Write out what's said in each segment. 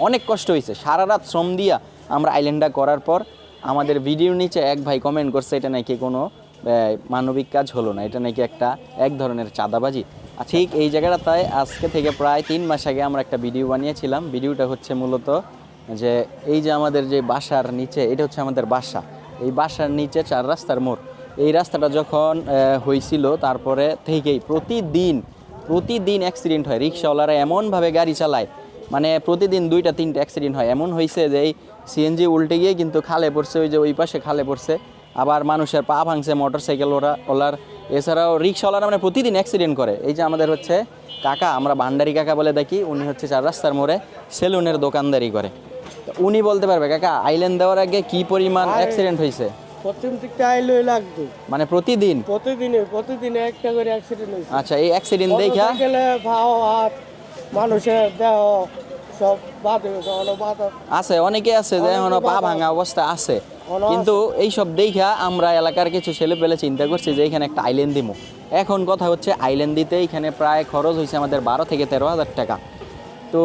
অনেক কষ্ট হয়েছে, সারা রাত শ্রম দিয়া আমরা আইল্যান্ডটা করার পর আমাদের ভিডিওর নিচে এক ভাই কমেন্ট করছে এটা নাকি কোনো মানবিক কাজ হলো না, এটা নাকি এক ধরনের চাঁদাবাজি। ঠিক এই জায়গাটায় আজকে থেকে প্রায় 3 মাস আগে আমরা একটা ভিডিও বানিয়েছিলাম। ভিডিওটা হচ্ছে মূলত যে এই যে আমাদের যে বাসার নিচে, এটা হচ্ছে আমাদের বাসা, এই বাসার নিচে 4 রাস্তার মোড়। এই রাস্তাটা যখন হয়েছিল তারপরে থেকেই প্রতিদিন অ্যাক্সিডেন্ট হয়। রিক্সাওয়ালারা এমনভাবে গাড়ি চালায়, মানে প্রতিদিন 2টা-3টা অ্যাক্সিডেন্ট হয়। এমন হয়েছে যে এই সিএনজি উল্টে গিয়ে কিন্তু খালে পড়ছে, ওই যে ওই পাশে খালে পড়ছে, আবার মানুষের পা ভাঙছে, মোটরসাইকেল ওলার, এছাড়াও রিক্সাওয়ালারা মানে প্রতিদিন অ্যাক্সিডেন্ট করে। এই যে আমাদের হচ্ছে কাকা, আমরা ভান্ডারি কাকা বলে দেখি, উনি হচ্ছে 4 রাস্তার মোড়ে সেলুনের দোকানদারি করে। উনি বলতে পারবে কাকা আইল্যান্ড দেওয়ার আগে কি পরিমাণ অ্যাক্সিডেন্ট হয়েছে। প্রথম থেকে আইলই লাগতো, মানে প্রতিদিন একটা করে অ্যাক্সিডেন্ট হয়েছে। আচ্ছা, এই অ্যাক্সিডেন্ট দেখা গেলে ভাও হাত মানুষের দেহ সব আছে, অনেকে আছে যে এখনো পা ভাঙা অবস্থা আছে। কিন্তু এইসব দেখা আমরা এলাকার কিছু ছেলে পেলে চিন্তা করছি যে এখানে একটা আইল্যান্ড দিব। এখন কথা হচ্ছে আইল্যান্ড দিতে এখানে প্রায় খরচ হয়েছে আমাদের 12 থেকে 13 হাজার টাকা। তো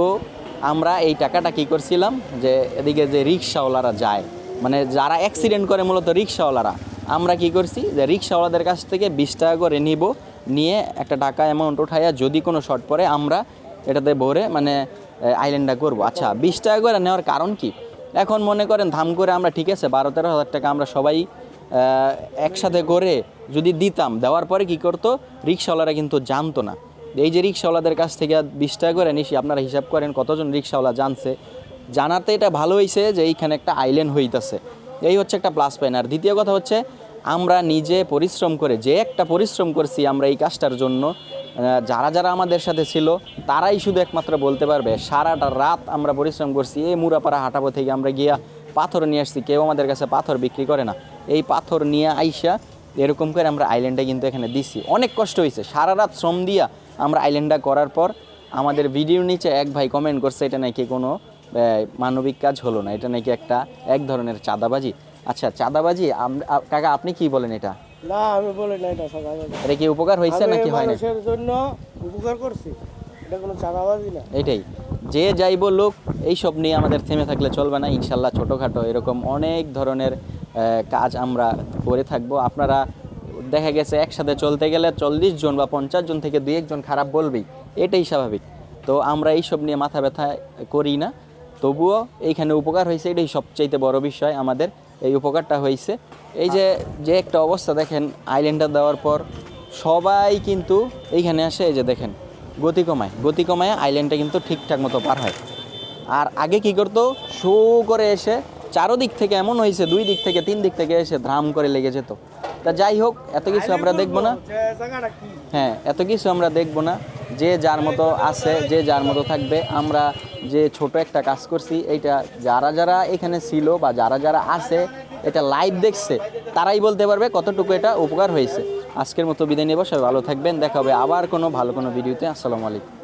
আমরা এই টাকাটা কি করছিলাম, যে এদিকে যে রিক্সাওয়ালারা যায়, মানে যারা অ্যাক্সিডেন্ট করে মূলত রিক্সাওয়ালারা, আমরা কি করছি যে রিক্সাওয়ালাদের কাছ থেকে 20 টাকা করে নিয়ে একটা টাকা অ্যামাউন্ট উঠাইয়া যদি কোনো শর্ট পরে আমরা এটাতে ভরে মানে আইল্যান্ডটা করবো। আচ্ছা, 20 টাকা করে নেওয়ার কারণ কি? এখন মনে করেন ধাম করে আমরা ঠিক আছে 12-13 হাজার টাকা আমরা সবাই একসাথে করে যদি দিতাম, দেওয়ার পরে কি করতো, রিক্সাওয়ালারা কিন্তু জানতো না। এই যে রিক্সাওয়ালাদের কাছ থেকে 20 টাকা করে নিছি, আপনারা হিসাব করেন কতজন রিক্সাওয়ালা জানছে। জানাতে এটা ভালো হয়েছে যে এইখানে একটা আইল্যান্ড হইতেছে, এই হচ্ছে একটা প্লাস পয়েন্ট। আর দ্বিতীয় কথা হচ্ছে আমরা নিজে পরিশ্রম করে যে একটা পরিশ্রম করছি আমরা এই কাজটার জন্য, যারা আমাদের সাথে ছিল তারাই শুধু একমাত্র বলতে পারবে সারাটা রাত আমরা পরিশ্রম করছি। এই মুরাপাড়া হাঁটাবো থেকে আমরা গিয়া পাথর নিয়ে আসছি, কেউ আমাদের কাছে পাথর বিক্রি করে না, এই পাথর নিয়ে আইসা এরকম করে আমরা আইল্যান্ডে কিন্তু এখানে দিছি। অনেক কষ্ট হয়েছে, সারা রাত শ্রম দিয়া আমরা আইল্যান্ডটা করার পর আমাদের ভিডিওর নিচে এক ভাই কমেন্ট করছে এটা নাকি কোনো মানবিক কাজ হলো না, এটা নাকি এক ধরনের চাঁদাবাজি। আচ্ছা, চাঁদাবাজি কাকা আপনি কি বলেন এটা? না, আমি বলি না এটা চাঁদাবাজি। এটা কি উপকার হয়েছে নাকি হয় না? মানুষের জন্য উপকার করছি, এটা কোনো চাঁদাবাজি না। এটাই যে যাই বলুক, এইসব নিয়ে আমাদের থেমে থাকলে চলবে না। ইনশাল্লাহ ছোটোখাটো এরকম অনেক ধরনের কাজ আমরা করে থাকবো। আপনারা দেখা গেছে একসাথে চলতে গেলে 40 জন বা 50 জন থেকে 2-1 জন খারাপ বলবেই, এটাই স্বাভাবিক। তো আমরা এইসব নিয়ে মাথা ব্যথা করি না, তবুও এইখানে উপকার হয়েছে, এটাই সবচাইতে বড় বিষয়। আমাদের এই উপকারটা হয়েছে এই যে একটা অবস্থা দেখেন, আইল্যান্ডটা দেওয়ার পর সবাই কিন্তু এইখানে আসে, এই যে দেখেন গতি কমায় আইল্যান্ডটা কিন্তু ঠিকঠাক মতো পার হয়। আর আগে কি করতো, শো করে এসে চারোদিক থেকে এমন হয়েছে 2 দিক থেকে 3 দিক থেকে এসে ধ্রাম করে লেগে যেত। তা যাই হোক, এত কিছু আমরা দেখবো না। হ্যাঁ, এত কিছু আমরা দেখবো না, যে যার মতো আছে, যে যার মতো থাকবে। আমরা যে ছোট একটা কাজ করছি, এইটা যারা এখানে ছিল বা যারা আছে এটা লাইভ দেখছে তারাই বলতে পারবে কতটুকু এটা উপকার হয়েছে। আজকের মতো বিদায় নেব, সবাই ভালো থাকবেন, দেখা হবে আবার কোনো ভালো কোনো ভিডিওতে। আসসালামু আলাইকুম।